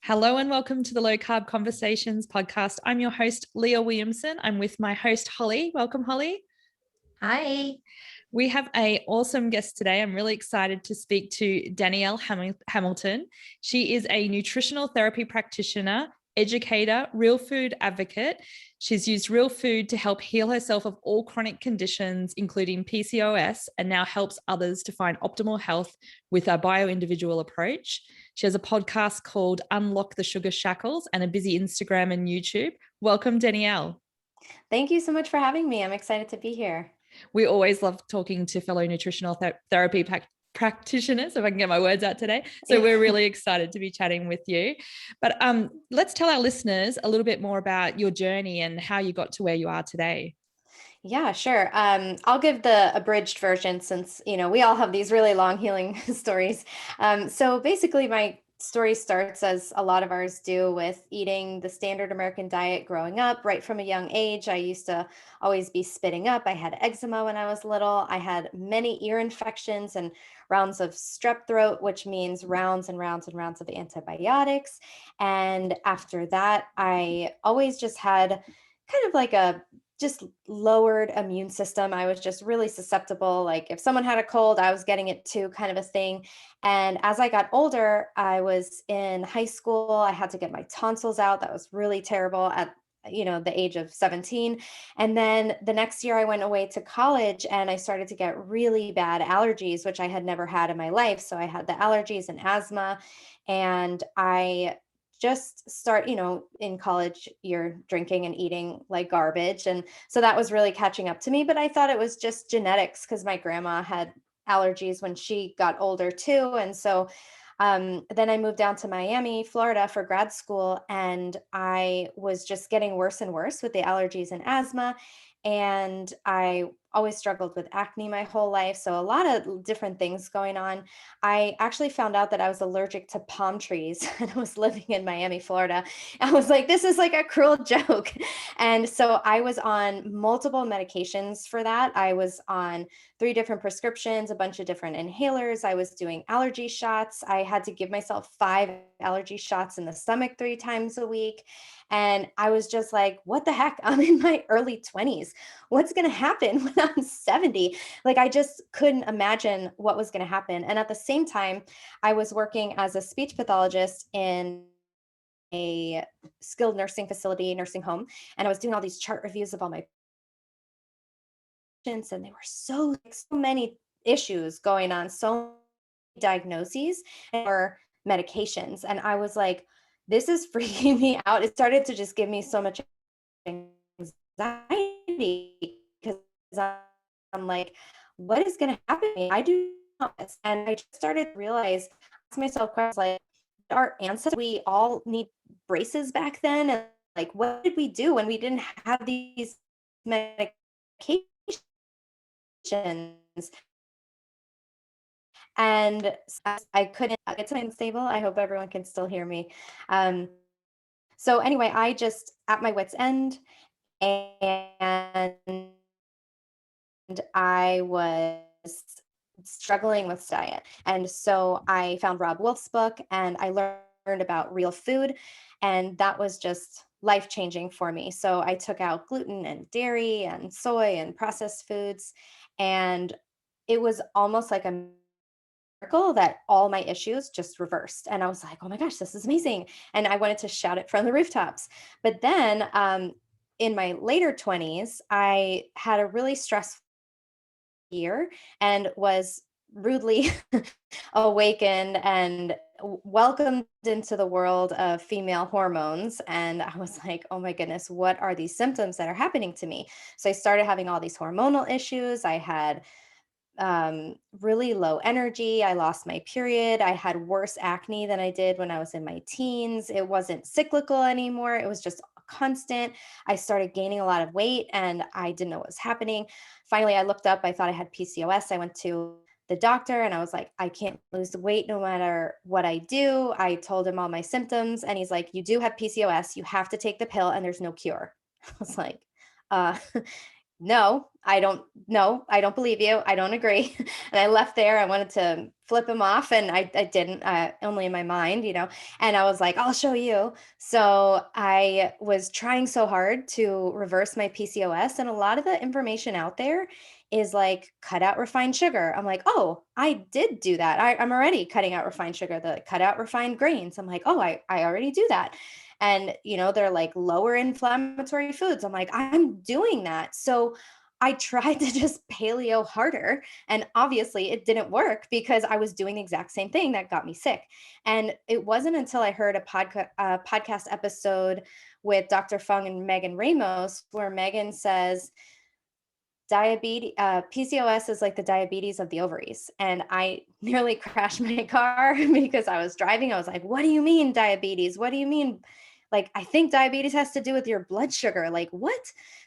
Hello and welcome to the Low Carb Conversations podcast. I'm your host, Leah Williamson. I'm with my host, Holly. Welcome, Holly. Hi. We have an awesome guest today. I'm really excited to speak to Danielle Hamilton. She is a nutritional therapy practitioner, educator, real food advocate. She's used real food to help heal herself of all chronic conditions, including PCOS, and now helps others to find optimal health with a bio-individual approach. She has a podcast called Unlock the Sugar Shackles and a busy Instagram and YouTube. Welcome, Danielle. Thank you so much for having me. I'm excited to be here. We always love talking to fellow nutritional therapy practitioners, if I can get my words out today. So we're really excited to be chatting with you. But let's tell our listeners a little bit more about your journey and how you got to where you are today. Yeah, sure. I'll give the abridged version since, we all have these really long healing stories. So basically, my story starts as a lot of ours do with eating the standard American diet growing up. Right from a young age, I used to always be spitting up. I had eczema when I was little. I had many ear infections and rounds of strep throat, which means rounds and rounds and rounds of antibiotics. And after that, I always just had kind of like a just lowered immune system. I was just really susceptible. Like if someone had a cold, I was getting it too, kind of a thing. And as I got older, I was in high school. I had to get my tonsils out. That was really terrible at the age of 17. And then the next year I went away to college and I started to get really bad allergies, which I had never had in my life. So I had the allergies and asthma, and I just start, in college, you're drinking and eating like garbage. And so that was really catching up to me. But I thought it was just genetics because my grandma had allergies when she got older too. And so then I moved down to Miami, Florida for grad school, and I was just getting worse and worse with the allergies and asthma. And I always struggled with acne my whole life. So a lot of different things going on. I actually found out that I was allergic to palm trees and I was living in Miami, Florida. I was like, this is like a cruel joke. And so I was on multiple medications for that. I was on 3 different prescriptions, a bunch of different inhalers. I was doing allergy shots. I had to give myself 5 allergy shots in the stomach 3 times a week. And I was just like, what the heck? I'm in my early 20s. What's going to happen when I'm 70? Like, I just couldn't imagine what was going to happen. And at the same time, I was working as a speech pathologist in a skilled nursing facility, nursing home. And I was doing all these chart reviews of all my patients. And there were so many issues going on, so many diagnoses or medications. And I was like, this is freaking me out. It started to just give me so much anxiety because I'm like, what is going to happen to me? I do not know this. And I just started to realize, ask myself questions like, our ancestors, we all need braces back then. And like, what did we do when we didn't have these medications? And I couldn't get something stable. I hope everyone can still hear me. So anyway, I just at my wit's end, and I was struggling with diet. And so I found Rob Wolf's book and I learned about real food. And that was just life changing for me. So I took out gluten and dairy and soy and processed foods. And it was almost like a miracle that all my issues just reversed. And I was like, oh my gosh, this is amazing. And I wanted to shout it from the rooftops. But then in my later 20s, I had a really stressful year and was rudely awakened and welcomed into the world of female hormones. And I was like, oh my goodness, what are these symptoms that are happening to me? So I started having all these hormonal issues. I had really low energy. I lost my period. I had worse acne than I did when I was in my teens. It wasn't cyclical anymore. It was just constant. I started gaining a lot of weight and I didn't know what was happening. Finally, I looked up, I thought I had PCOS. I went to the doctor and I was like, I can't lose the weight no matter what I do. I told him all my symptoms and he's like, you do have PCOS. You have to take the pill and there's no cure. I was like, uh, no, I don't believe you. I don't agree. And I left there. I wanted to flip him off, and I didn't, only in my mind, and I was like, I'll show you. So I was trying so hard to reverse my PCOS, and a lot of the information out there is like, cut out refined sugar. I'm like, oh, I did do that. I'm already cutting out refined sugar, the cut out refined grains. I'm like, oh, I already do that. And, they're like lower inflammatory foods. I'm like, I'm doing that. So I tried to just paleo harder. And obviously it didn't work because I was doing the exact same thing that got me sick. And it wasn't until I heard a podcast episode with Dr. Fung and Megan Ramos, where Megan says, PCOS is like the diabetes of the ovaries. And I nearly crashed my car because I was driving. I was like, what do you mean diabetes? What do you mean? Like, I think diabetes has to do with your blood sugar. Like, what?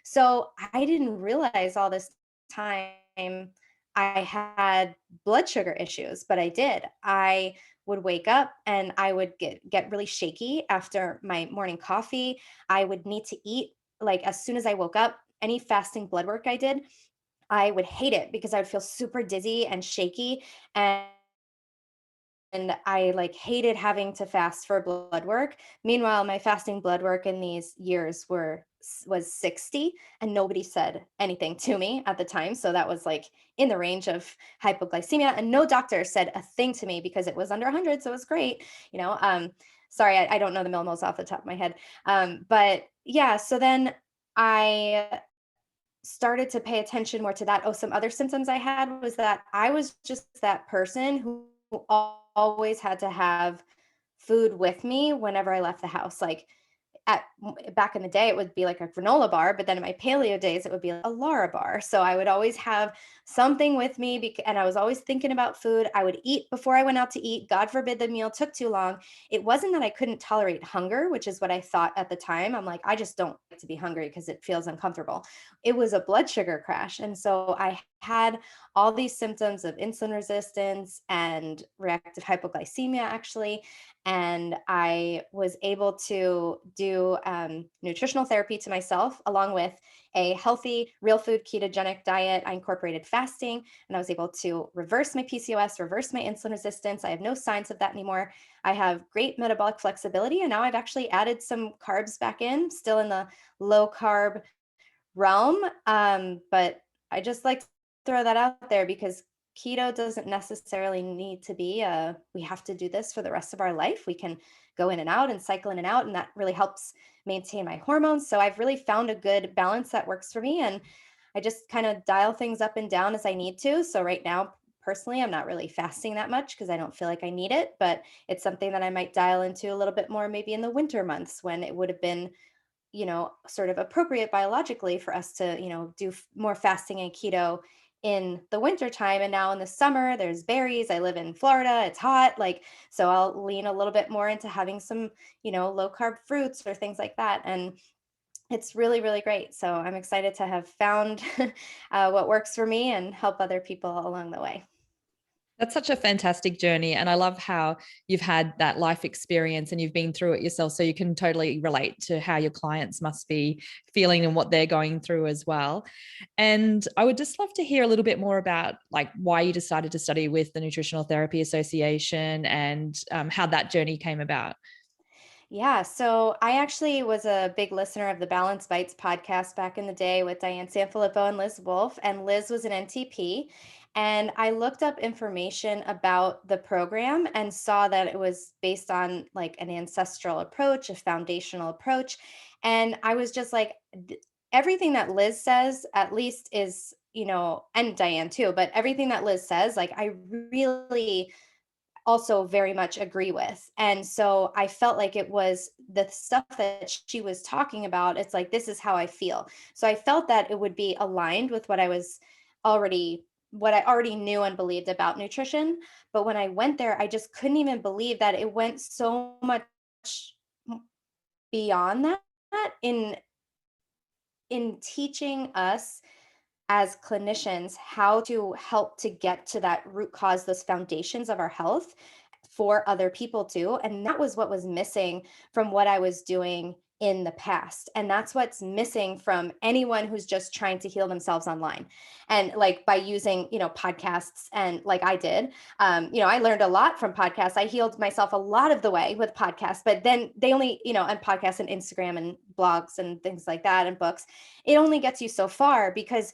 So I didn't realize all this time I had blood sugar issues, but I did. I would wake up and I would get really shaky after my morning coffee. I would need to eat like as soon as I woke up. Any fasting blood work I did, I would hate it because I would feel super dizzy and shaky, and I like hated having to fast for blood work. Meanwhile, my fasting blood work in these years was 60, and nobody said anything to me at the time. So that was like in the range of hypoglycemia, and no doctor said a thing to me because it was under 100, so it was great. Sorry, I don't know the millimoles off the top of my head. But yeah, so then I started to pay attention more to that. Oh, some other symptoms I had was that I was just that person who always had to have food with me whenever I left the house. Like back in the day, it would be like a granola bar, but then in my paleo days, it would be a Lara bar. So I would always have something with me, and I was always thinking about food. I would eat before I went out to eat. God forbid the meal took too long. It wasn't that I couldn't tolerate hunger, which is what I thought at the time. I'm like, I just don't like to be hungry because it feels uncomfortable. It was a blood sugar crash. And so I had all these symptoms of insulin resistance and reactive hypoglycemia, actually. And I was able to do nutritional therapy to myself, along with a healthy, real food ketogenic diet. I incorporated fasting, and I was able to reverse my PCOS, reverse my insulin resistance. I have no signs of that anymore. I have great metabolic flexibility, and now I've actually added some carbs back in, still in the low carb realm. But I just like to throw that out there because keto doesn't necessarily need to be we have to do this for the rest of our life. We can go in and out and cycle in and out, and that really helps maintain my hormones. So I've really found a good balance that works for me, and I just kind of dial things up and down as I need to. So right now, personally, I'm not really fasting that much because I don't feel like I need it, but it's something that I might dial into a little bit more maybe in the winter months when it would have been sort of appropriate biologically for us to, do more fasting and keto in the winter time. And now in the summer, there's berries. I live in Florida. It's hot. Like, so I'll lean a little bit more into having some, low carb fruits or things like that. And it's really, really great. So I'm excited to have found what works for me and help other people along the way. That's such a fantastic journey. And I love how you've had that life experience and you've been through it yourself. So you can totally relate to how your clients must be feeling and what they're going through as well. And I would just love to hear a little bit more about like why you decided to study with the Nutritional Therapy Association and how that journey came about. Yeah, so I actually was a big listener of the Balance Bites podcast back in the day with Diane Sanfilippo and Liz Wolfe, and Liz was an NTP. And I looked up information about the program and saw that it was based on like an ancestral approach, a foundational approach. And I was just like, everything that Liz says, at least is, and Diane too, but everything that Liz says, like, I really also very much agree with. And so I felt like it was the stuff that she was talking about. It's like, this is how I feel. So I felt that it would be aligned with what I already knew and believed about nutrition. But when I went there, I just couldn't even believe that it went so much beyond that in teaching us as clinicians how to help to get to that root cause, those foundations of our health for other people too. And that was what was missing from what I was doing in the past. And that's what's missing from anyone who's just trying to heal themselves online. And like by using, podcasts, and like I did, I learned a lot from podcasts. I healed myself a lot of the way with podcasts, but then they only, and podcasts and Instagram and blogs and things like that and books, it only gets you so far because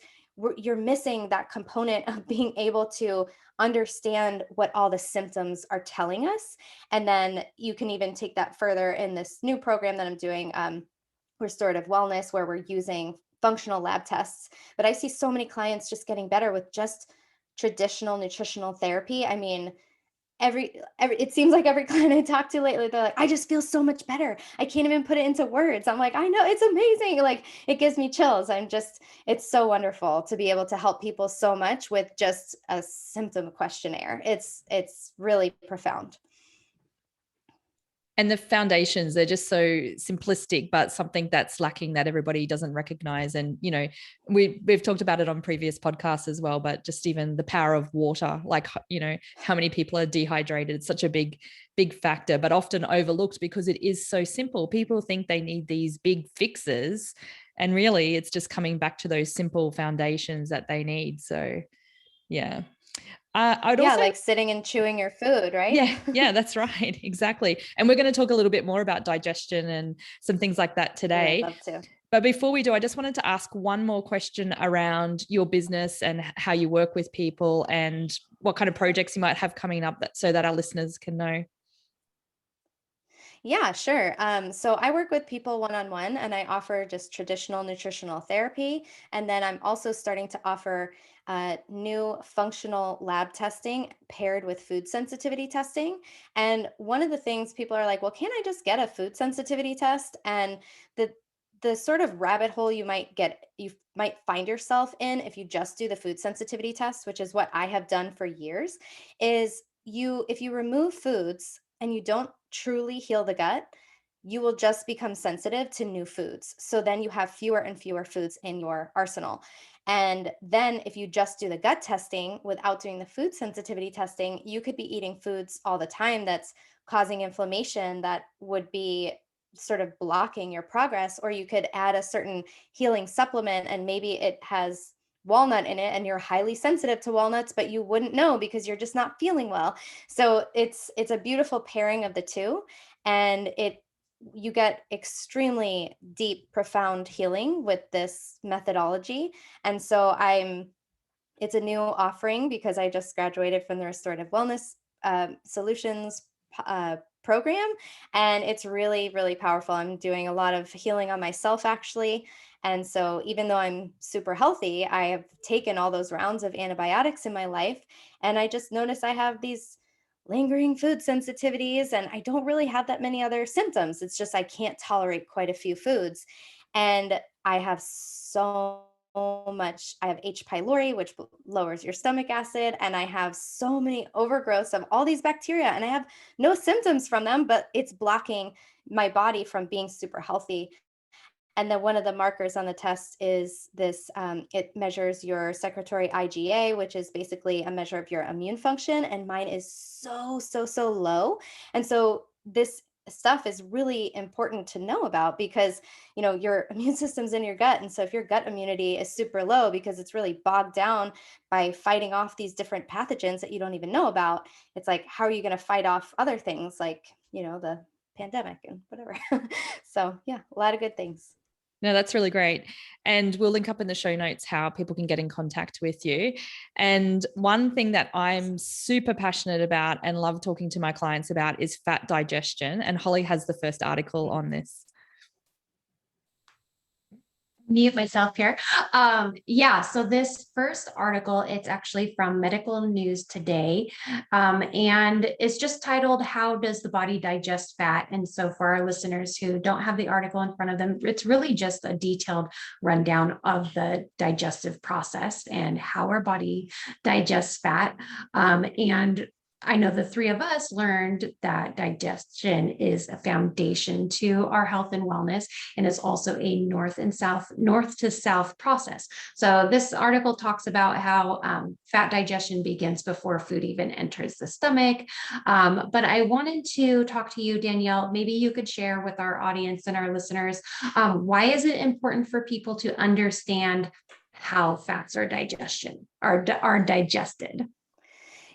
you're missing that component of being able to understand what all the symptoms are telling us. And then you can even take that further in this new program that I'm doing, restorative wellness, where we're using functional lab tests. But I see so many clients just getting better with just traditional nutritional therapy. I mean, every it seems like every client I talk to lately, they're like, I just feel so much better. I can't even put it into words. I'm like, I know, it's amazing. Like, it gives me chills. It's so wonderful to be able to help people so much with just a symptom questionnaire. It's really profound. And the foundations, they're just so simplistic, but something that's lacking that everybody doesn't recognize. And, we've talked about it on previous podcasts as well, but just even the power of water, like, how many people are dehydrated. It's such a big factor, but often overlooked because it is so simple. People think they need these big fixes, and really it's just coming back to those simple foundations that they need. So, yeah. I'd Yeah, also, like sitting and chewing your food, right? yeah, that's right. Exactly. And we're going to talk a little bit more about digestion and some things like that Oh, I'd today. love to. But before we do, I just wanted to ask one more question around your business and how you work with people and what kind of projects you might have coming up, so that our listeners can know. Yeah, sure. So I work with people one-on-one, and I offer just traditional nutritional therapy. And then I'm also starting to offer new functional lab testing paired with food sensitivity testing. And one of the things people are like, well, can't I just get a food sensitivity test? And the sort of rabbit hole you might find yourself in if you just do the food sensitivity test, which is what I have done for years, is if you remove foods and you don't truly heal the gut, you will just become sensitive to new foods. So then you have fewer and fewer foods in your arsenal. And then if you just do the gut testing without doing the food sensitivity testing, you could be eating foods all the time that's causing inflammation that would be sort of blocking your progress. Or you could add a certain healing supplement and maybe it has walnut in it and you're highly sensitive to walnuts, but you wouldn't know because you're just not feeling well. So it's a beautiful pairing of the two, and you get extremely deep, profound healing with this methodology. And so it's a new offering because I just graduated from the restorative wellness solutions program, and it's really, really powerful. I'm doing a lot of healing on myself, actually. And so even though I'm super healthy, I have taken all those rounds of antibiotics in my life, and I just notice I have these lingering food sensitivities, and I don't really have that many other symptoms. It's just I can't tolerate quite a few foods. And I have I have H. pylori, which lowers your stomach acid, and I have so many overgrowths of all these bacteria, and I have no symptoms from them, but it's blocking my body from being super healthy. And then one of the markers on the test is this, it measures your secretory IgA, which is basically a measure of your immune function. And mine is so, so, so low. And so this stuff is really important to know about because, your immune system's in your gut. And so if your gut immunity is super low because it's really bogged down by fighting off these different pathogens that you don't even know about, it's like, how are you going to fight off other things like, the pandemic and whatever. So yeah, a lot of good things. No, that's really great. And we'll link up in the show notes how people can get in contact with you. And one thing that I'm super passionate about and love talking to my clients about is fat digestion. And Holly has the first article on this. Mute myself here. So this first article, it's actually from Medical News Today, and it's just titled, How Does the Body Digest Fat? And so for our listeners who don't have the article in front of them, it's really just a detailed rundown of the digestive process and how our body digests fat. And I know the three of us learned that digestion is a foundation to our health and wellness, and it's also a north to south process. So this article talks about how fat digestion begins before food even enters the stomach. But I wanted to talk to you, Danielle. Maybe you could share with our audience and our listeners, why is it important for people to understand how fats are digested?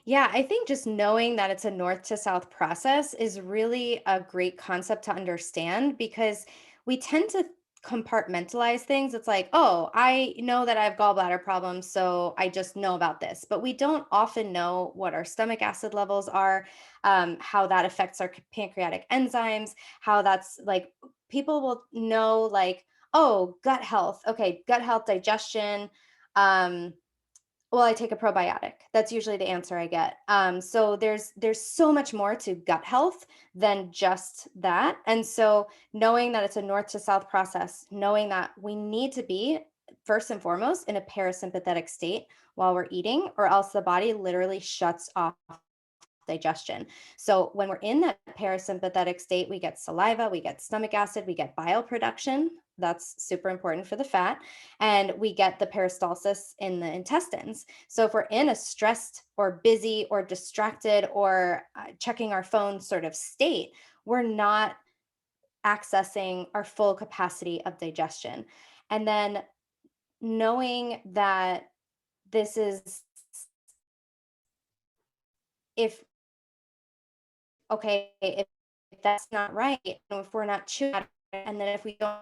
Yeah, I think just knowing that it's a north to south process is really a great concept to understand because we tend to compartmentalize things. It's like, oh, I know that I have gallbladder problems, so I just know about this. But we don't often know what our stomach acid levels are, how that affects our pancreatic enzymes, how that's like, people will know, like, oh, gut health. Okay, gut health, digestion. Um, well, I take a probiotic. That's usually the answer I get. So there's so much more to gut health than just that. And so knowing that it's a north to south process, knowing that we need to be first and foremost in a parasympathetic state while we're eating, or else the body literally shuts off digestion. So when we're in that parasympathetic state, we get saliva, we get stomach acid, we get bile production. That's super important for the fat. And we get the peristalsis in the intestines. So if we're in a stressed or busy or distracted or checking our phone sort of state, we're not accessing our full capacity of digestion. And then knowing that this is, if okay, if that's not right, if we're not chewing at it, and then if we don't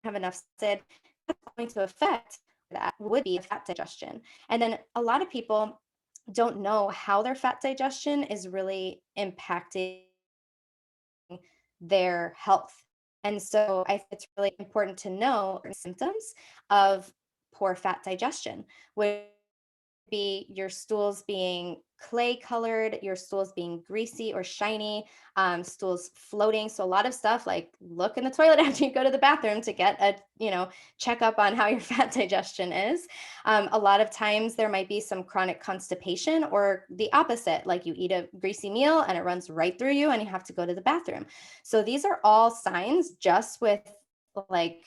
have enough said, that's going to affect that would be fat digestion. And then a lot of people don't know how their fat digestion is really impacting their health. And so I think it's really important to know symptoms of poor fat digestion, which be your stools being clay colored, your stools being greasy or shiny, stools floating. So a lot of stuff like look in the toilet after you go to the bathroom to get a, checkup on how your fat digestion is. A lot of times there might be some chronic constipation or the opposite, like you eat a greasy meal and it runs right through you and you have to go to the bathroom. So these are all signs just with like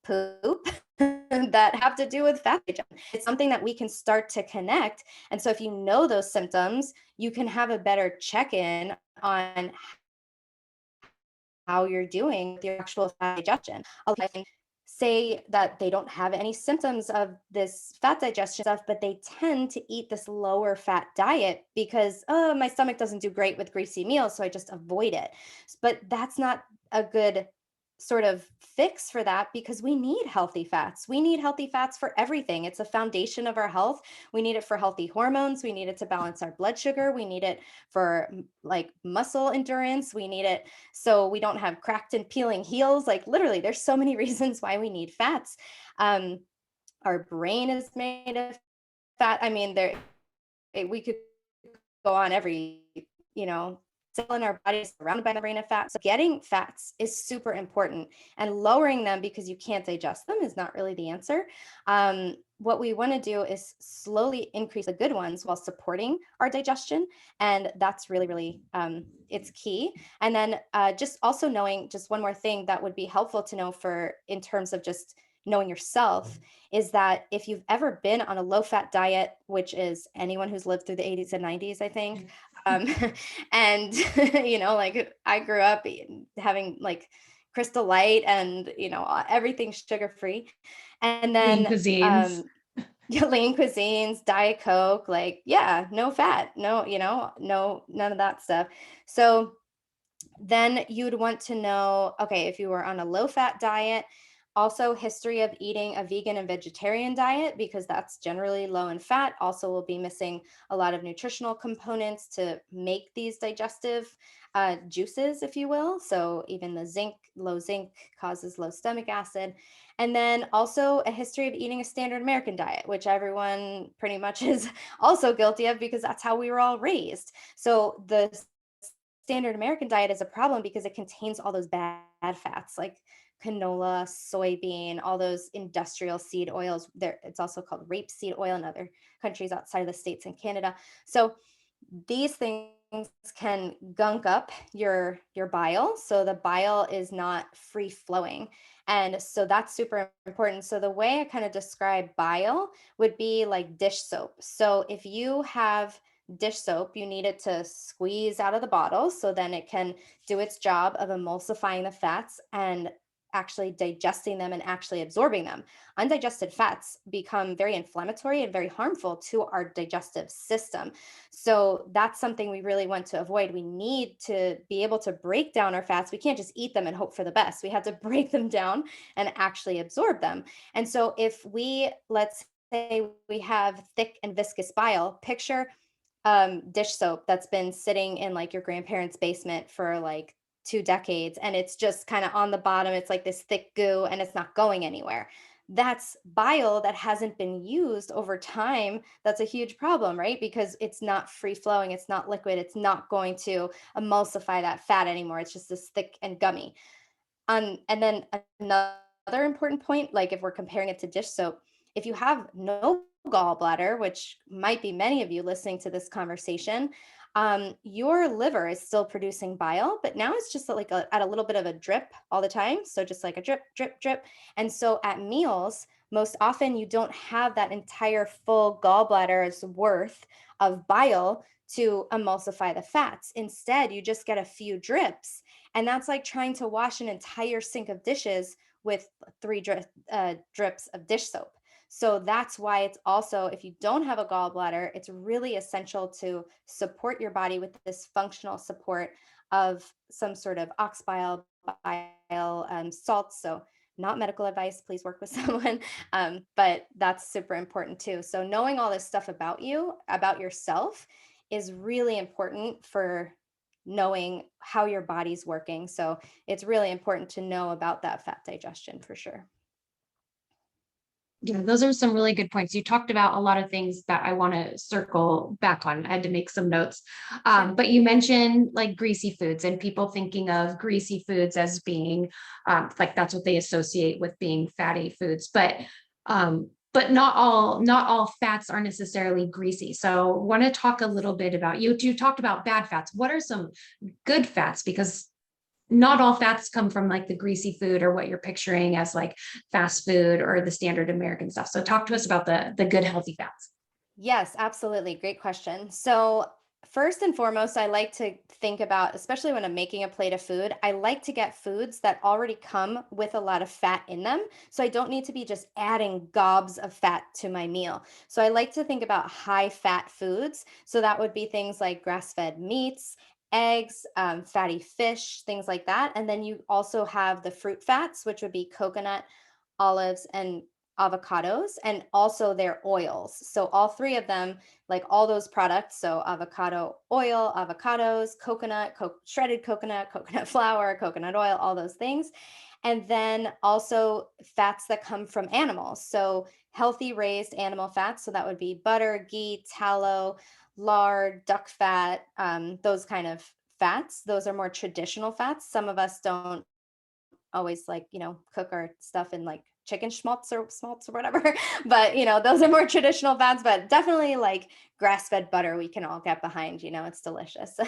poop that have to do with fat digestion. It's something that we can start to connect. And so if you know those symptoms, you can have a better check-in on how you're doing with your actual fat digestion. Say that they don't have any symptoms of this fat digestion stuff, but they tend to eat this lower fat diet because, oh, my stomach doesn't do great with greasy meals, so I just avoid it. But that's not a good sort of fix for that because we need healthy fats. We need healthy fats for everything. It's a foundation of our health. We need it for healthy hormones. We need it to balance our blood sugar. We need it for like muscle endurance. We need it so we don't have cracked and peeling heels. Like literally, there's so many reasons why we need fats. Our brain is made of fat. I mean, we could go on every, cell in our body is surrounded by a membrane of fat. So getting fats is super important, and lowering them because you can't digest them is not really the answer. What we want to do is slowly increase the good ones while supporting our digestion. And that's really, really, it's key. And then just also knowing, just one more thing that would be helpful to know for in terms of just knowing yourself is that if you've ever been on a low fat diet, which is anyone who's lived through the 80s and 90s, I think, and like I grew up having like Crystal Light and everything sugar free, and then Lean cuisines. lean cuisines, Diet Coke, like no fat, no, no, none of that stuff. So then you'd want to know, okay, if you were on a low fat diet, also history of eating a vegan and vegetarian diet, because that's generally low in fat, also will be missing a lot of nutritional components to make these digestive juices, if you will. So even the low zinc causes low stomach acid. And then also a history of eating a standard American diet, which everyone pretty much is also guilty of because that's how we were all raised. So the standard American diet is a problem because it contains all those bad fats like canola, soybean, all those industrial seed oils. It's also called rapeseed oil in other countries outside of the States and Canada. So these things can gunk up your bile, so the bile is not free flowing. And so that's super important. So the way I kind of describe bile would be like dish soap. So if you have dish soap, you need it to squeeze out of the bottle so then it can do its job of emulsifying the fats and actually digesting them and actually absorbing them. Undigested fats become very inflammatory and very harmful to our digestive system. So that's something we really want to avoid. We need to be able to break down our fats. We can't just eat them and hope for the best. We have to break them down and actually absorb them. And so if we, let's say we have thick and viscous bile, picture dish soap that's been sitting in like your grandparents' basement for like 2 decades, and it's just kind of on the bottom. It's like this thick goo and it's not going anywhere. That's bile that hasn't been used over time. That's a huge problem, right? Because it's not free flowing, it's not liquid, it's not going to emulsify that fat anymore. It's just this thick and gummy. And then another important point, like if we're comparing it to dish soap, if you have no gallbladder, which might be many of you listening to this conversation, your liver is still producing bile, but now it's just like at a little bit of a drip all the time. So just like a drip, drip, drip. And so at meals, most often you don't have that entire full gallbladder's worth of bile to emulsify the fats. Instead, you just get a few drips. And that's like trying to wash an entire sink of dishes with three drips of dish soap. So that's why it's also, if you don't have a gallbladder, it's really essential to support your body with this functional support of some sort of ox bile, salts. So not medical advice, please work with someone. But that's super important too. So knowing all this stuff about you, about yourself, is really important for knowing how your body's working. So it's really important to know about that fat digestion for sure. Yeah, those are some really good points. You talked about a lot of things that I want to circle back on. I had to make some notes. But you mentioned like greasy foods and people thinking of greasy foods as being like that's what they associate with being fatty foods. But not all fats are necessarily greasy. So want to talk a little bit about you talked about bad fats. What are some good fats? Because not all fats come from like the greasy food or what you're picturing as like fast food or the standard American stuff. So talk to us about the good healthy fats. Yes, absolutely. Great question. So, first and foremost, I like to think about, especially when I'm making a plate of food, I like to get foods that already come with a lot of fat in them. So, I don't need to be just adding gobs of fat to my meal. So, I like to think about high fat foods. So, that would be things like grass fed meats, eggs, fatty fish, things like that. And then you also have the fruit fats, which would be coconut, olives, and avocados, and also their oils. So all three of them, like all those products, so avocado oil, avocados, coconut, shredded coconut, coconut flour, coconut oil, all those things. And then also fats that come from animals. So healthy raised animal fats. So that would be butter, ghee, tallow, lard, duck fat, those kind of fats. Those are more traditional fats. Some of us don't always like, cook our stuff in like chicken schmaltz or smaltz or whatever. But, those are more traditional fats, but definitely like grass-fed butter we can all get behind, it's delicious.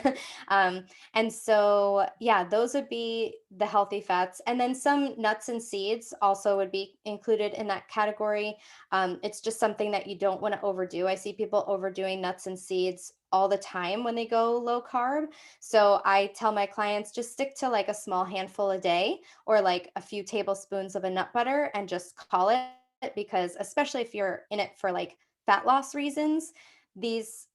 And so, yeah, those would be the healthy fats. And then some nuts and seeds also would be included in that category. It's just something that you don't want to overdo. I see people overdoing nuts and seeds all the time when they go low carb. So I tell my clients just stick to like a small handful a day or like a few tablespoons of a nut butter and just call it, because especially if you're in it for like fat loss reasons, these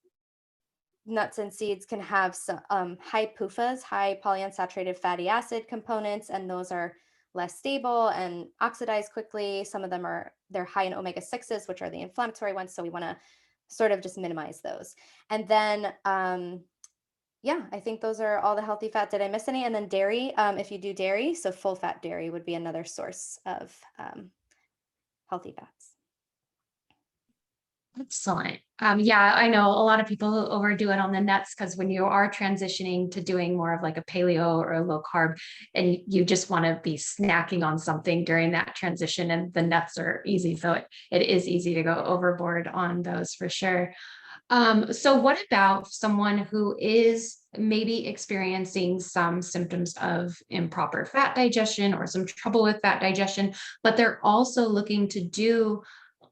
nuts and seeds can have some high PUFAs, high polyunsaturated fatty acid components, and those are less stable and oxidize quickly. Some of them they're high in omega-6s, which are the inflammatory ones. So we want to sort of just minimize those. And then, yeah, I think those are all the healthy fat. Did I miss any? And then dairy, if you do dairy, so full fat dairy would be another source of healthy fats. Excellent. Yeah, I know a lot of people who overdo it on the nuts because when you are transitioning to doing more of like a paleo or a low carb, and you just want to be snacking on something during that transition, and the nuts are easy. So it is easy to go overboard on those for sure. So what about someone who is maybe experiencing some symptoms of improper fat digestion or some trouble with fat digestion, but they're also looking to do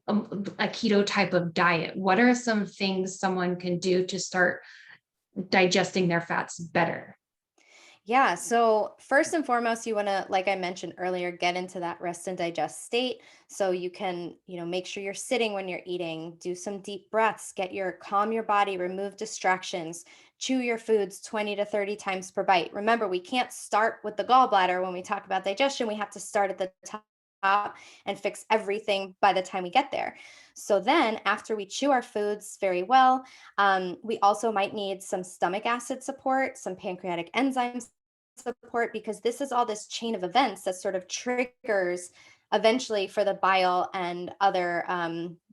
a keto type of diet? What are some things someone can do to start digesting their fats better? Yeah. So, first and foremost, you want to, like I mentioned earlier, get into that rest and digest state. So you can, make sure you're sitting when you're eating, do some deep breaths, calm your body, remove distractions, chew your foods 20 to 30 times per bite. Remember, we can't start with the gallbladder when we talk about digestion. We have to start at the top and fix everything by the time we get there. So then, after we chew our foods very well, we also might need some stomach acid support, some pancreatic enzymes support, because this is all this chain of events that sort of triggers eventually for the bile and other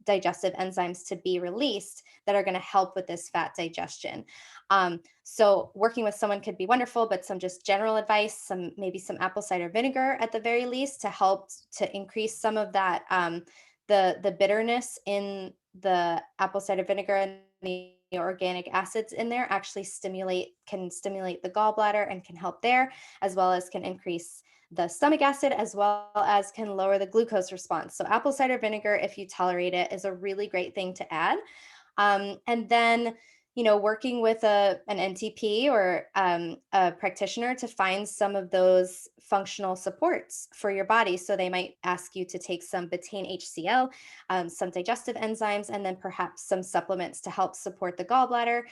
digestive enzymes to be released that are going to help with this fat digestion. So working with someone could be wonderful, but some just general advice, maybe some apple cider vinegar at the very least to help to increase some of that the bitterness in the apple cider vinegar and the organic acids in there actually can stimulate the gallbladder and can help there, as well as can increase the stomach acid, as well as can lower the glucose response. So apple cider vinegar, if you tolerate it, is a really great thing to add. And then, working with an NTP or a practitioner to find some of those functional supports for your body. So they might ask you to take some betaine HCl, some digestive enzymes, and then perhaps some supplements to help support the gallbladder.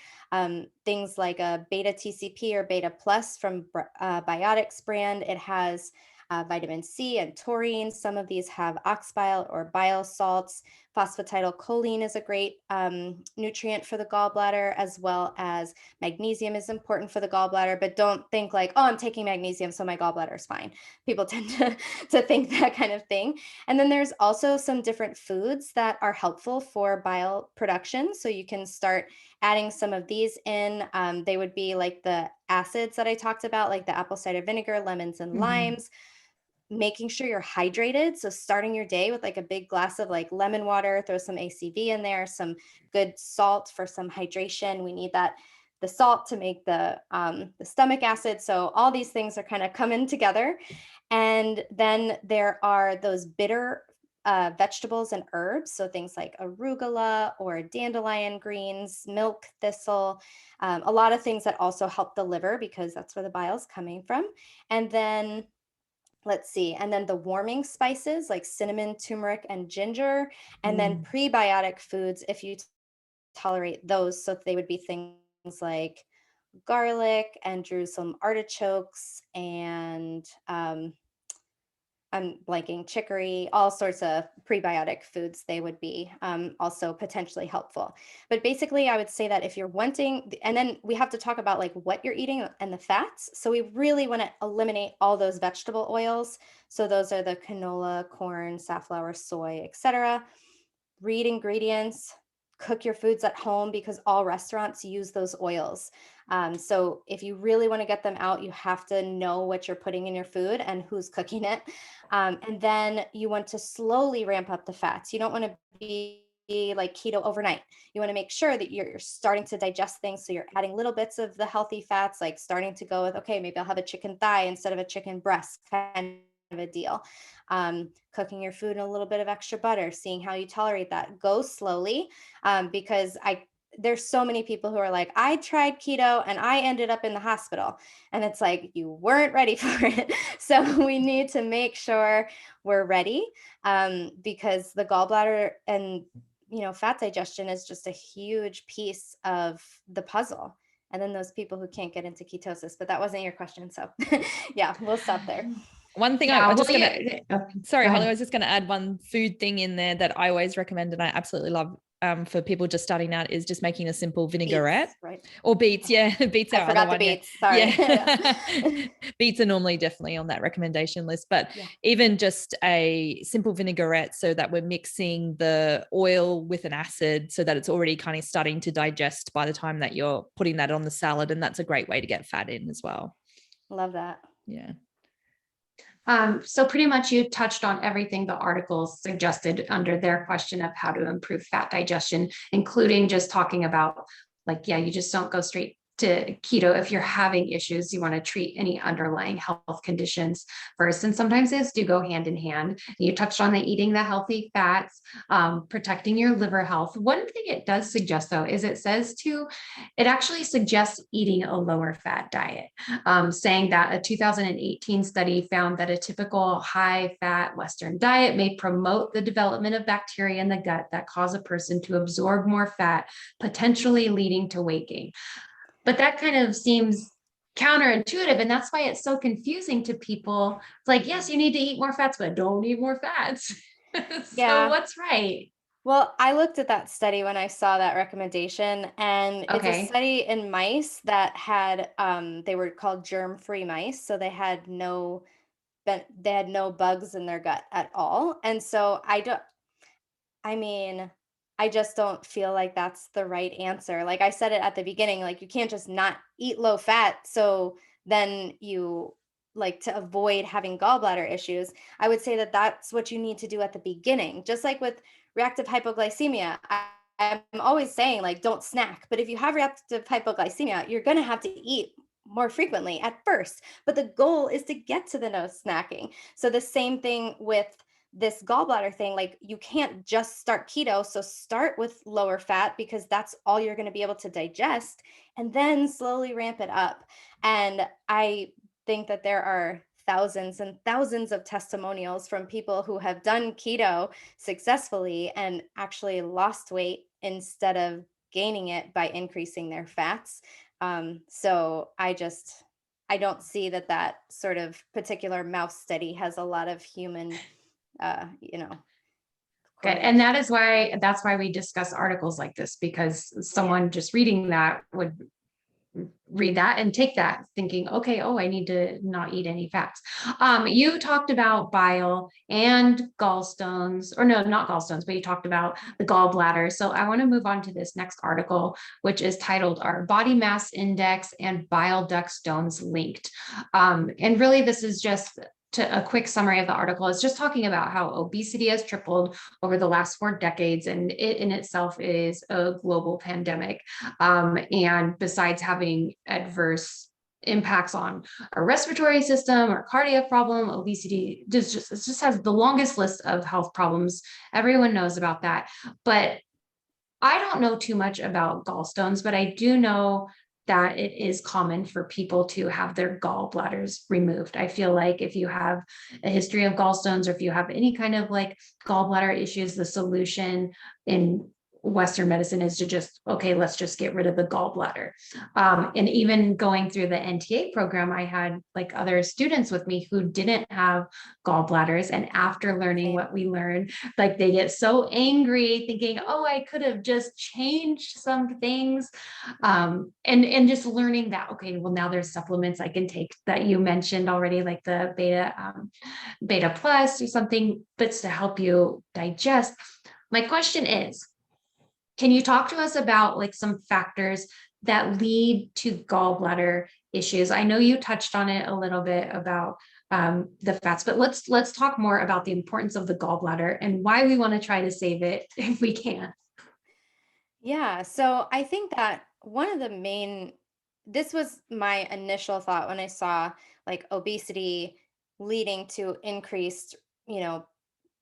Things like a beta TCP or beta plus from Biotics brand. It has vitamin C and taurine. Some of these have oxbile or bile salts. Phosphatidylcholine is a great nutrient for the gallbladder, as well as magnesium is important for the gallbladder. But don't think like, oh, I'm taking magnesium, so my gallbladder is fine. People tend to think that kind of thing. And then there's also some different foods that are helpful for bile production. So you can start adding some of these in. They would be like the acids that I talked about, like the apple cider vinegar, lemons, and limes. Making sure you're hydrated. So starting your day with like a big glass of like lemon water, throw some ACV in there, some good salt for some hydration. We need the salt to make the stomach acid. So all these things are kind of coming together. And then there are those bitter vegetables and herbs. So things like arugula or dandelion greens, milk thistle, a lot of things that also help the liver because that's where the bile is coming from. And then let's see. And then the warming spices like cinnamon, turmeric, and ginger. And then prebiotic foods, if you tolerate those. So they would be things like garlic and Jerusalem artichokes and I'm blanking, chicory, all sorts of prebiotic foods, they would be also potentially helpful. But basically, I would say that if you're wanting, and then we have to talk about like what you're eating and the fats. So we really want to eliminate all those vegetable oils. So those are the canola, corn, safflower, soy, etc. Read ingredients, cook your foods at home because all restaurants use those oils. So if you really want to get them out, you have to know what you're putting in your food and who's cooking it. And then you want to slowly ramp up the fats. You don't want to be like keto overnight. You want to make sure that you're starting to digest things. So you're adding little bits of the healthy fats, like starting to go with, okay, maybe I'll have a chicken thigh instead of a chicken breast kind of a deal. Cooking your food in a little bit of extra butter, seeing how you tolerate that. Go slowly because there's so many people who are like, I tried keto and I ended up in the hospital. And it's like, you weren't ready for it. So we need to make sure we're ready because the gallbladder and, fat digestion is just a huge piece of the puzzle. And then those people who can't get into ketosis, but that wasn't your question. So yeah, we'll stop there. One thing Yeah, I'm just well, going to, sorry, Holly, I was just going to add one food thing in there that I always recommend and I absolutely love for people just starting out is just making a simple vinaigrette. Beets, right? Or beets. Yeah. Beets I are forgot the beets. Sorry. Yeah. Beets are normally definitely on that recommendation list, but even just a simple vinaigrette so that we're mixing the oil with an acid so that it's already kind of starting to digest by the time that you're putting that on the salad. And that's a great way to get fat in as well. Love that. Yeah. So pretty much you touched on everything the article suggested under their question of how to improve fat digestion, including just talking about like, yeah, you just don't go straight to keto. If you're having issues, you want to treat any underlying health conditions first. And sometimes those do go hand in hand. You touched on the eating the healthy fats, protecting your liver health. One thing it does suggest though, is it actually suggests eating a lower fat diet, saying that a 2018 study found that a typical high fat Western diet may promote the development of bacteria in the gut that cause a person to absorb more fat, potentially leading to weight gain. But that kind of seems counterintuitive. And that's why it's so confusing to people. It's like, yes, you need to eat more fats, but don't eat more fats. So Yeah. what's right? Well, I looked at that study when I saw that recommendation, and it's a Okay. study in mice that had they were called germ-free mice, so they had no bugs in their gut at all. And so I mean, I just don't feel like that's the right answer. Like I said it at the beginning, like you can't just not eat low fat. So then you like to avoid having gallbladder issues. I would say that that's what you need to do at the beginning. Just like with reactive hypoglycemia, I'm always saying like don't snack. But if you have reactive hypoglycemia, you're going to have to eat more frequently at first. But the goal is to get to the no snacking. So the same thing with this gallbladder thing, like you can't just start keto. So start with lower fat because that's all you're going to be able to digest and then slowly ramp it up. And I think that there are thousands and thousands of testimonials from people who have done keto successfully and actually lost weight instead of gaining it by increasing their fats. So I don't see that sort of particular mouse study has a lot of human you know, Good. And correlation. that's why we discuss articles like this, because Yeah. someone just reading that would read that and take that thinking, okay, oh, I need to not eat any fats. You talked about bile and gallstones, or no, not gallstones, but you talked about the gallbladder. So I want to move on to this next article, which is titled Are Body Mass Index and Bile Duct Stones Linked? And really, this is just a quick summary of the article. It's just talking about how obesity has tripled over the last 4 decades, and it in itself is a global pandemic. And besides having adverse impacts on our respiratory system or cardiac problem, obesity it just has the longest list of health problems. Everyone knows about that. But I don't know too much about gallstones, but I do know that it is common for people to have their gallbladders removed. I feel like if you have a history of gallstones or if you have any kind of like gallbladder issues, the solution in Western medicine is to just, okay, let's just get rid of the gallbladder. And even going through the NTA program, I had like other students with me who didn't have gallbladders. And after learning Same. what we learned, like they get so angry thinking, oh, I could have just changed some things. And just learning that, okay, well, now there's supplements I can take that you mentioned already, like the beta plus or something, but to help you digest. My question is, can you talk to us about like some factors that lead to gallbladder issues? I know you touched on it a little bit about the fats, but let's talk more about the importance of the gallbladder and why we want to try to save it if we can. Yeah. So I think that this was my initial thought when I saw like obesity leading to increased, you know,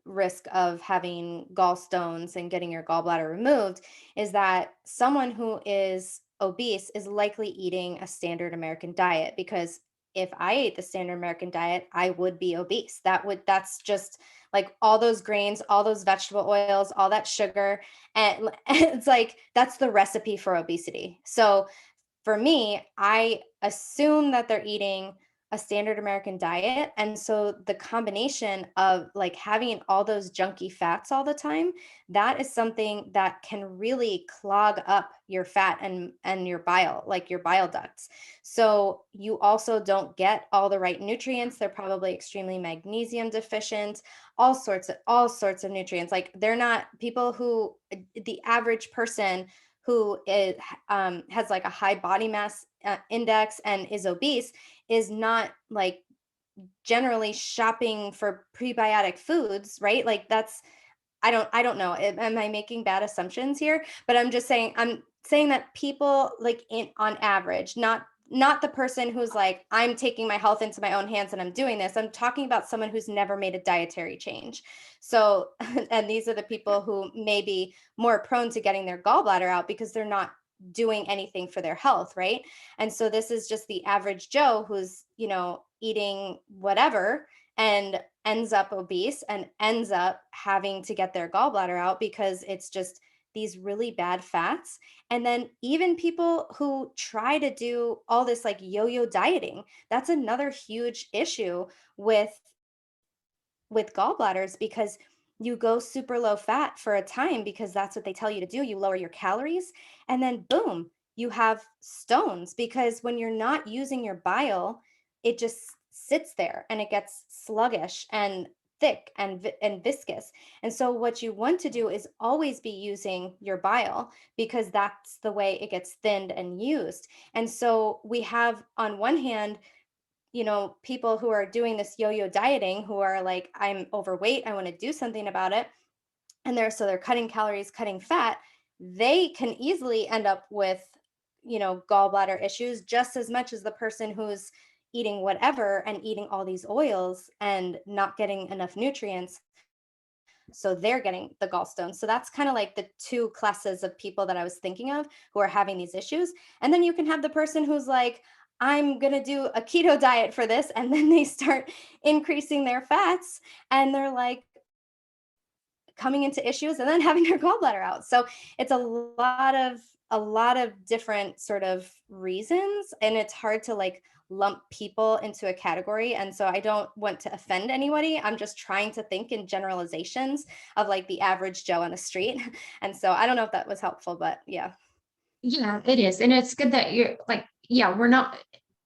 risk of having gallstones and getting your gallbladder removed is that someone who is obese is likely eating a standard American diet because if I ate the standard American diet, I would be obese. That's just like all those grains, all those vegetable oils, all that sugar. And it's like that's the recipe for obesity. So for me, I assume that they're eating a standard American diet. And so the combination of like having all those junky fats all the time, that is something that can really clog up your fat and your bile, like your bile ducts. So you also don't get all the right nutrients. They're probably extremely magnesium deficient, all sorts of nutrients. Like they're not people who the average person who has like a high body mass index and is obese is not like generally shopping for prebiotic foods, right? Like that's, I don't know. Am I making bad assumptions here? But I'm saying that people like on average, not the person who's like, I'm taking my health into my own hands and I'm doing this. I'm talking about someone who's never made a dietary change. So, and these are the people who may be more prone to getting their gallbladder out because they're not doing anything for their health, right? And so this is just the average Joe who's, eating whatever and ends up obese and ends up having to get their gallbladder out because it's just these really bad fats. And then even people who try to do all this like yo-yo dieting, that's another huge issue with gallbladders because you go super low fat for a time because that's what they tell you to do. You lower your calories and then boom, you have stones because when you're not using your bile, it just sits there and it gets sluggish and thick and viscous. And so what you want to do is always be using your bile because that's the way it gets thinned and used. And so we have on one hand people who are doing this yo-yo dieting who are like, I'm overweight, I want to do something about it. And they're cutting calories, cutting fat. They can easily end up with, gallbladder issues just as much as the person who's eating whatever and eating all these oils and not getting enough nutrients. So they're getting the gallstones. So that's kind of like the two classes of people that I was thinking of who are having these issues. And then you can have the person who's like, I'm going to do a keto diet for this. And then they start increasing their fats and they're like coming into issues and then having their gallbladder out. So it's a lot of different sort of reasons. And it's hard to like lump people into a category. And so I don't want to offend anybody. I'm just trying to think in generalizations of like the average Joe on the street. And so I don't know if that was helpful, but yeah. Yeah, it is. And it's good that you're like, yeah, we're not,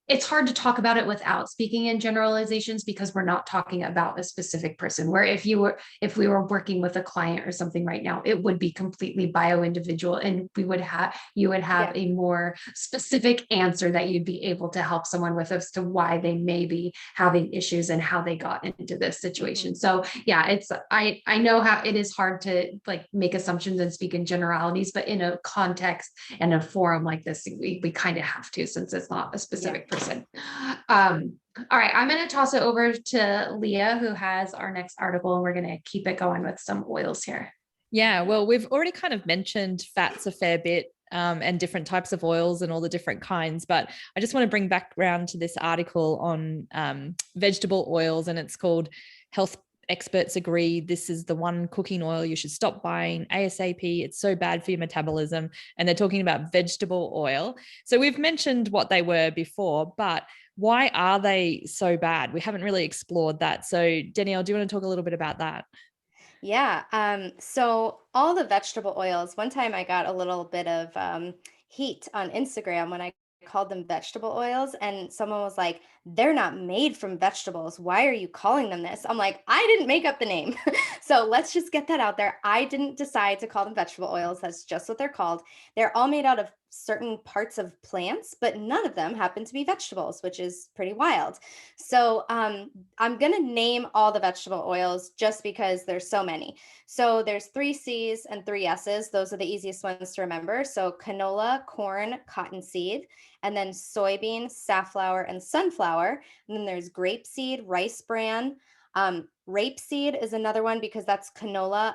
it's hard to talk about it without speaking in generalizations because we're not talking about a specific person. Where if we were working with a client or something right now, it would be completely bio individual and you would have a more specific answer that you'd be able to help someone with as to why they may be having issues and how they got into this situation. So yeah, I know how it is hard to like make assumptions and speak in generalities, but in a context and a forum like this, we kind of have to, since it's not a specific person. All right, I'm going to toss it over to Leah, who has our next article, and we're going to keep it going with some oils here. Yeah, well, we've already kind of mentioned fats a fair bit and different types of oils and all the different kinds, but I just want to bring back around to this article on vegetable oils, and it's called Health Experts Agree This is the One Cooking Oil You Should Stop Buying ASAP. It's so bad for your metabolism. And they're talking about vegetable oil. So we've mentioned what they were before, but why are they so bad? We haven't really explored that. So Danielle, do you want to talk a little bit about that? Yeah. So all the vegetable oils, one time I got a little bit of heat on Instagram when I called them vegetable oils, and someone was like, they're not made from vegetables. Why are you calling them this? I'm like, I didn't make up the name. So let's just get that out there. I didn't decide to call them vegetable oils. That's just what they're called. They're all made out of certain parts of plants, but none of them happen to be vegetables, which is pretty wild. So I'm going to name all the vegetable oils just because there's so many. So there's 3 C's and 3 S's. Those are the easiest ones to remember. So canola, corn, cottonseed, and then soybean, safflower, and sunflower. And then there's grapeseed, rice bran. Rapeseed is another one because that's canola.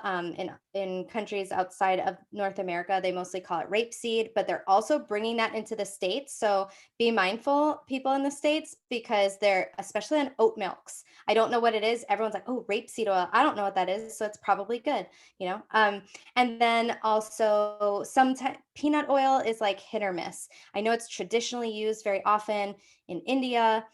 In countries outside of North America, they mostly call it rapeseed, but they're also bringing that into the States. So be mindful, people in the States, because they're especially on oat milks. I don't know what it is. Everyone's like, oh, rapeseed oil. I don't know what that is. So it's probably good, and then also sometimes peanut oil is like hit or miss. I know it's traditionally used very often in India.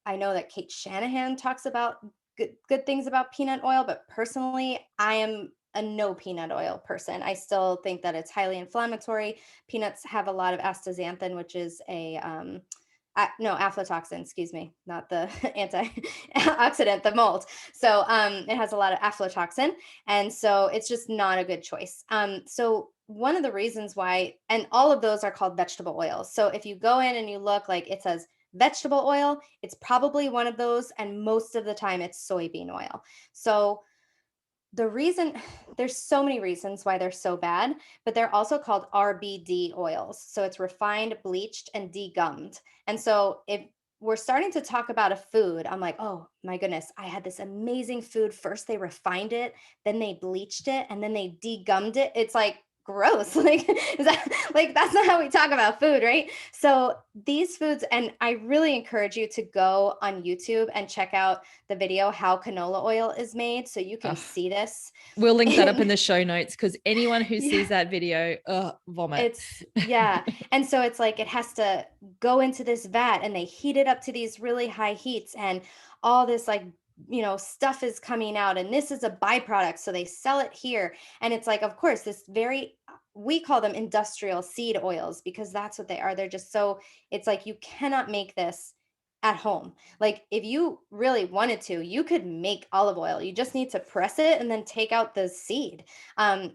I know that Kate Shanahan talks about good things about peanut oil, but personally, I am a no peanut oil person. I still think that it's highly inflammatory. Peanuts have a lot of astaxanthin, which is no, aflatoxin, excuse me, not the antioxidant, the mold. So it has a lot of aflatoxin. And so it's just not a good choice. So one of the reasons why, and all of those are called vegetable oils. So if you go in and you look, like it says vegetable oil, it's probably one of those. And most of the time it's soybean oil. So the reason, there's so many reasons why they're so bad, but they're also called RBD oils. So it's refined, bleached, and degummed. And so if we're starting to talk about a food, I'm like, oh my goodness, I had this amazing food. First they refined it, then they bleached it, and then they degummed it. It's like gross. Like, is that like, that's not how we talk about food, right? So these foods, and I really encourage you to go on YouTube and check out the video how canola oil is made, so you can Ugh. see this. We'll link that up in the show notes, because anyone who Yeah. sees that video, vomit. Yeah. And so it's like it has to go into this vat and they heat it up to these really high heats, and all this like, stuff is coming out, and this is a byproduct. So they sell it here. And it's like, of course, this very, we call them industrial seed oils because that's what they are. They're just so, it's like you cannot make this at home. Like if you really wanted to, you could make olive oil. You just need to press it and then take out the seed.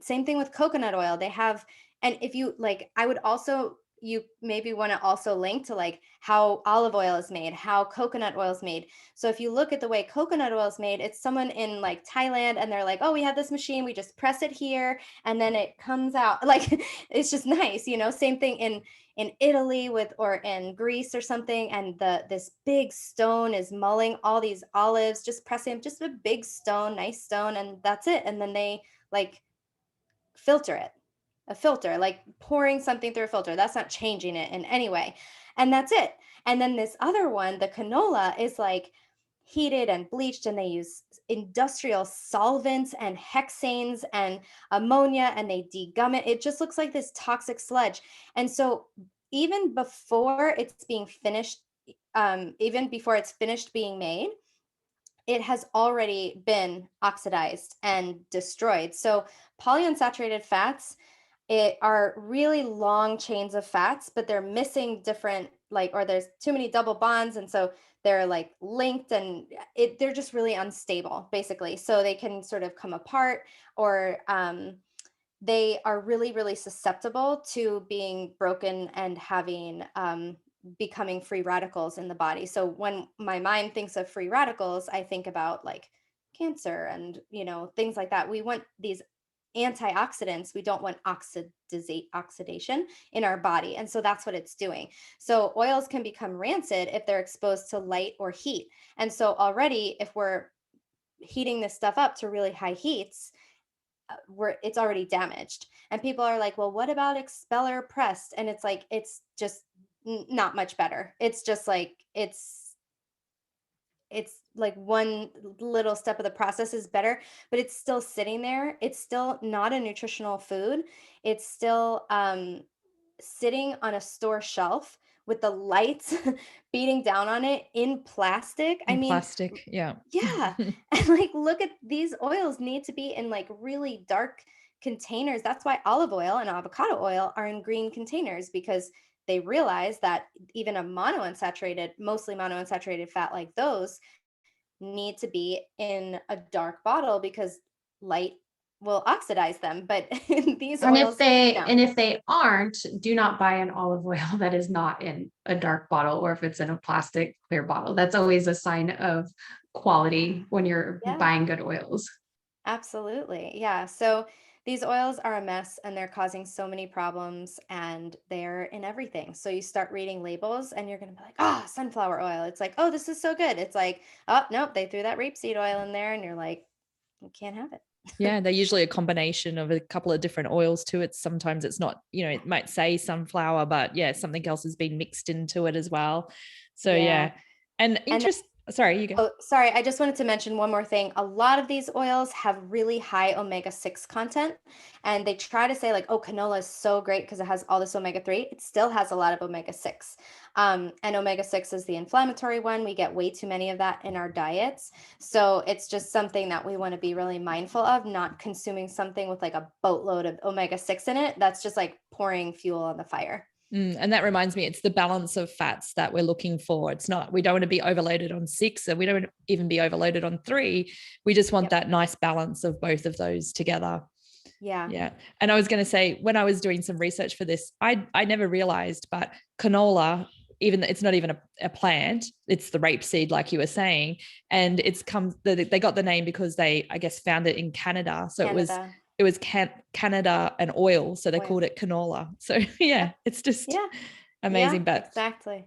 Same thing with coconut oil. They have, and if you like, I would also, you maybe want to also link to like how olive oil is made, how coconut oil is made. So if you look at the way coconut oil is made, it's someone in like Thailand and they're like, oh, we have this machine, we just press it here and then it comes out. Like it's just nice, same thing in Italy with, or in Greece or something, and this big stone is mulling all these olives, just pressing just a big stone, nice stone, and that's it. And then they like filter it, a filter, like pouring something through a filter. That's not changing it in any way. And that's it. And then this other one, the canola, is like heated and bleached, and they use industrial solvents and hexanes and ammonia, and they degum it. It just looks like this toxic sludge. And so even before it's being finished, even before it's finished being made, it has already been oxidized and destroyed. So polyunsaturated fats, it are really long chains of fats, but they're missing different, like, or there's too many double bonds, and so they're like linked, and they're just really unstable basically. So they can sort of come apart, or they are really, really susceptible to being broken and having becoming free radicals in the body. So when my mind thinks of free radicals, I think about like cancer and things like that. We want these antioxidants. We don't want oxidation in our body. And so that's what it's doing. So oils can become rancid if they're exposed to light or heat. And so already, if we're heating this stuff up to really high heats, it's already damaged. And people are like, well, what about expeller pressed? And it's like, it's just not much better. It's just like, it's like one little step of the process is better, but it's still sitting there. It's still not a nutritional food. It's still sitting on a store shelf with the lights beating down on it in plastic. I mean, Plastic, yeah. yeah. And like, look at these oils need to be in like really dark containers. That's why olive oil and avocado oil are in green containers, because they realize that even a mostly monounsaturated fat like those need to be in a dark bottle because light will oxidize them. But these And oils, if they aren't, do not buy an olive oil that is not in a dark bottle, or if it's in a plastic clear bottle. That's always a sign of quality when you're yeah. buying good oils. Absolutely. Yeah. So these oils are a mess, and they're causing so many problems, and they're in everything. So you start reading labels and you're going to be like, oh, sunflower oil. It's like, oh, this is so good. It's like, oh, nope, they threw that rapeseed oil in there. And you're like, you can't have it. Yeah, they're usually a combination of a couple of different oils too. Sometimes it's not, it might say sunflower, but yeah, something else has been mixed into it as well. So yeah. And sorry, you go. Oh, sorry. I just wanted to mention one more thing. A lot of these oils have really high omega-6 content, and they try to say like, oh, canola is so great because it has all this omega-3. It still has a lot of omega-6. And omega-6 is the inflammatory one. We get way too many of that in our diets. So it's just something that we want to be really mindful of, not consuming something with like a boatload of omega-6 in it. That's just like pouring fuel on the fire. And that reminds me, it's the balance of fats that we're looking for. It's not, we don't want to be overloaded on 6, and we don't even be overloaded on 3. We just want that nice balance of both of those together. Yeah. Yeah. And I was going to say, when I was doing some research for this, I never realized, but canola even it's not even a plant, it's the rapeseed, like you were saying. And they got the name because they, I guess, found it in Canada. So Canada. it was Canada and oil. So they Oil. called it canola. So yeah, it's just amazing. But exactly.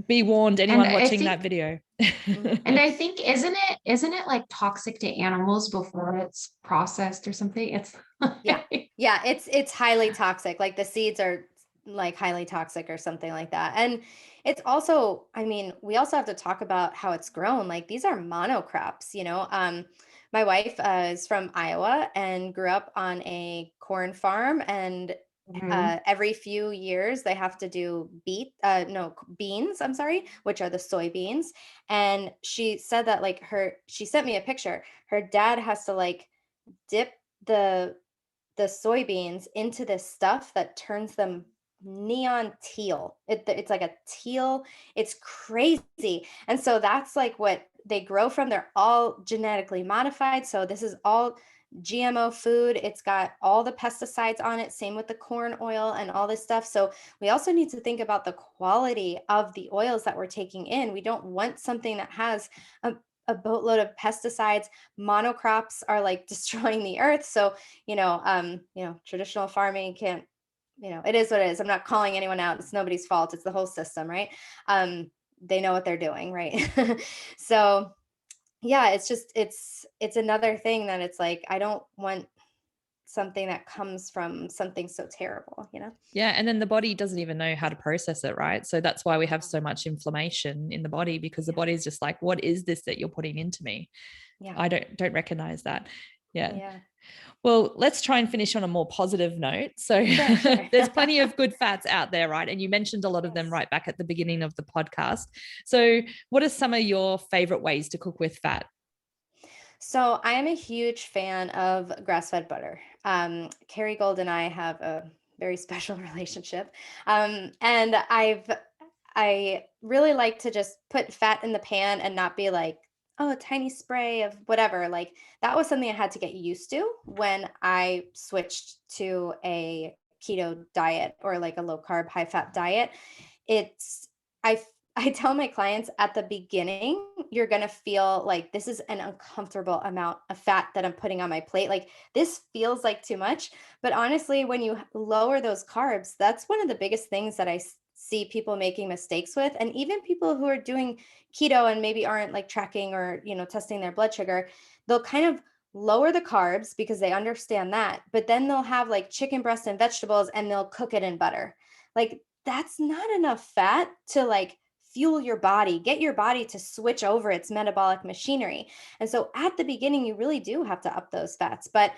be warned, anyone And watching that video. And I think, isn't it like toxic to animals before it's processed or something? It's Yeah. It's highly toxic. Like the seeds are like highly toxic or something like that. And it's also, I mean, we also have to talk about how it's grown. Like these are monocrops, you know. My wife is from Iowa and grew up on a corn farm, and Mhm. every few years they have to do beans, I'm sorry, which are the soybeans. And she said that like she sent me a picture. Her dad has to like dip the soybeans into this stuff that turns them neon teal. It's like a teal. It's crazy. And so that's like what they grow from. They're all genetically modified. So this is all GMO food. It's got all the pesticides on it. Same with the corn oil and all this stuff. So we also need to think about the quality of the oils that we're taking in. We don't want something that has a boatload of pesticides. Monocrops are like destroying the earth. So traditional farming can't, it is what it is. I'm not calling anyone out. It's nobody's fault. It's the whole system, right? They know what they're doing, right? So yeah, it's another thing that it's like, I don't want something that comes from something so terrible, Yeah. And then the body doesn't even know how to process it, right? So that's why we have so much inflammation in the body, because the body is just like, what is this that you're putting into me? Yeah. I don't recognize that. Yeah. Well, let's try and finish on a more positive note. So Sure. there's plenty of good fats out there, right? And you mentioned a lot of them right back at the beginning of the podcast. So what are some of your favorite ways to cook with fat? So I am a huge fan of grass-fed butter. Carrie Gold and I have a very special relationship. And I really like to just put fat in the pan and not be like, oh, a tiny spray of whatever. Like that was something I had to get used to when I switched to a keto diet or like a low carb, high fat diet. It's I I tell my clients at the beginning, you're going to feel like this is an uncomfortable amount of fat that I'm putting on my plate. Like this feels like too much. But honestly, when you lower those carbs, that's one of the biggest things that I see people making mistakes with. And even people who are doing keto and maybe aren't like tracking or, testing their blood sugar, they'll kind of lower the carbs because they understand that. But then they'll have like chicken breast and vegetables and they'll cook it in butter. Like that's not enough fat to like fuel your body, get your body to switch over its metabolic machinery. And so at the beginning, you really do have to up those fats. But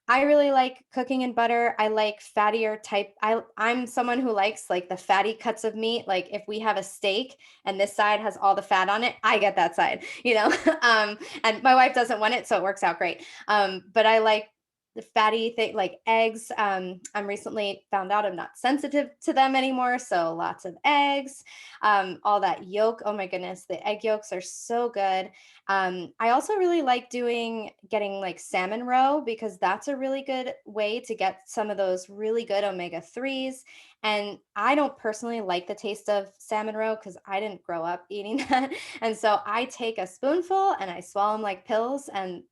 I really like cooking in butter. I like fattier type. I'm someone who likes like the fatty cuts of meat. Like if we have a steak and this side has all the fat on it, I get that side, and my wife doesn't want it, so it works out great. But I like the fatty thing like eggs. I'm recently found out I'm not sensitive to them anymore, so lots of eggs. All that yolk, oh my goodness, the egg yolks are so good. I also really like getting like salmon roe, because that's a really good way to get some of those really good omega-3s. And I don't personally like the taste of salmon roe because I didn't grow up eating that. And so I take a spoonful and I swallow them like pills, and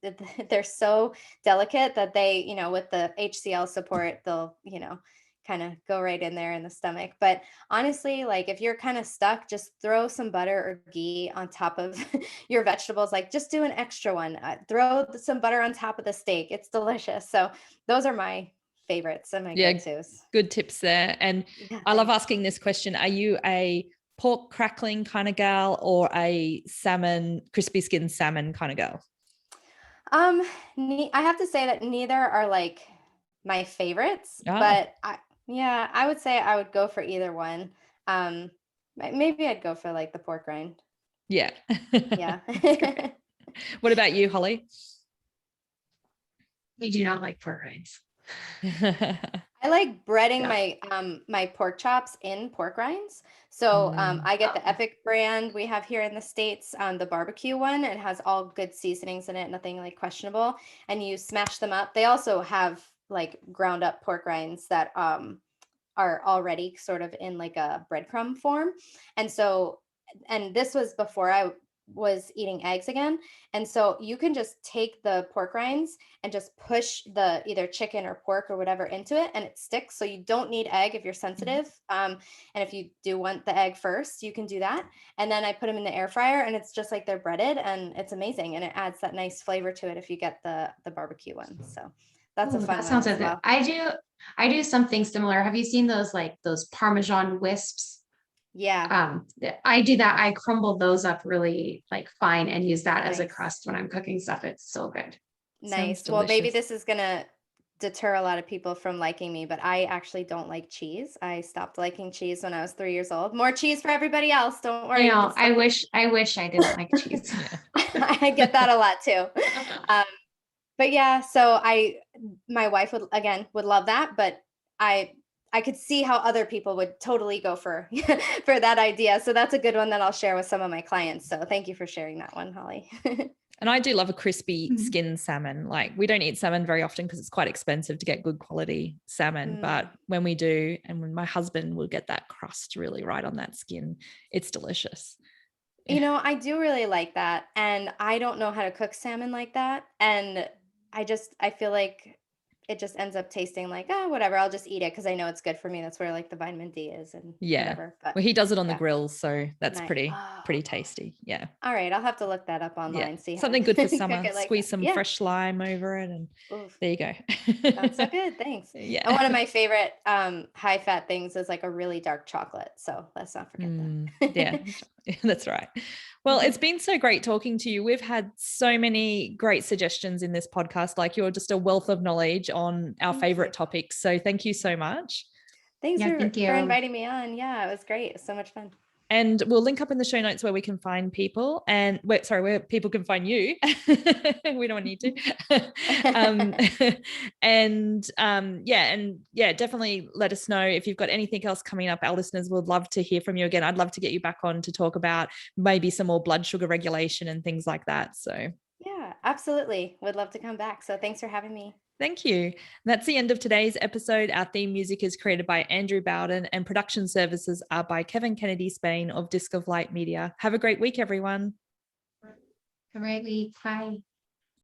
they're so delicate that they, with the HCl support, they'll, kind of go right in there in the stomach. But honestly, like if you're kind of stuck, just throw some butter or ghee on top of your vegetables. Like just do an extra one. Throw some butter on top of the steak. It's delicious. So those are my favorites and my go-tos. Good tips there. And Yeah, I love thanks. asking this question. Are you a pork crackling kind of gal or a salmon, crispy skin salmon kind of girl? I have to say that neither are like my favorites, Oh, but I would say I would go for either one. Maybe I'd go for like the pork rind. yeah. Yeah. What about you, Holly? We do not like pork rinds. I like breading Yeah. my pork chops in pork rinds. So I get the Oh. Epic brand we have here in the States, the barbecue one. It has all good seasonings in it, nothing like questionable. And you smash them up. They also have like ground up pork rinds that are already sort of in like a breadcrumb form. And so, and this was before I was eating eggs again. And so you can just take the pork rinds and just push the either chicken or pork or whatever into it, and it sticks. So you don't need egg if you're sensitive. And if you do want the egg first, you can do that. And then I put them in the air fryer, and it's just like they're breaded, and it's amazing. And it adds that nice flavor to it if you get the barbecue one. So that's a fun That one sounds as good. well. I do something similar. Have you seen those like those Parmesan wisps? Yeah. I do that. I crumble those up really like fine and use that as a Nice. crust when I'm cooking stuff. It's so good. Nice. Well, maybe this is gonna deter a lot of people from liking me, but I actually don't like cheese. I stopped liking cheese when I was 3 years old. More cheese for everybody else. Don't worry. You know, I wish I didn't like cheese. I get that a lot too. But yeah, so my wife would love that, but I could see how other people would totally go for for that idea. So that's a good one that I'll share with some of my clients. So thank you for sharing that one, Holly. And I do love a crispy skin salmon. Like we don't eat salmon very often because it's quite expensive to get good quality salmon. But when we do, and when my husband will get that crust really right on that skin, it's delicious. You know, I do really like that. And I don't know how to cook salmon like that. And I feel like it just ends up tasting like, oh, whatever. I'll just eat it because I know it's good for me. That's where like the vitamin D is and whatever. But Well, he does it on the yeah. grill, so that's Nice. pretty tasty. Yeah. All right, I'll have to look that up online. See how Something to good for cook summer. it like Squeeze that. some Yeah. fresh lime over it, and Oof. there you go. Sounds so good. Thanks. Yeah. And one of my favorite high fat things is like a really dark chocolate. So let's not forget that. Yeah, that's right. Well, it's been so great talking to you. We've had so many great suggestions in this podcast. Like you're just a wealth of knowledge on our favorite topics. So thank you so much. Thanks thank you. for inviting me on. Yeah, it was great. It was so much fun. And we'll link up in the show notes where we can find people and where people can find you. We don't need to. Definitely let us know if you've got anything else coming up. Our listeners would love to hear from you again. I'd love to get you back on to talk about maybe some more blood sugar regulation and things like that. So yeah, absolutely. Would love to come back. So thanks for having me. Thank you. That's the end of today's episode. Our theme music is created by Andrew Bowden and production services are by Kevin Kennedy Spain of Disc of Light Media. Have a great week, everyone. Have a great week. Bye.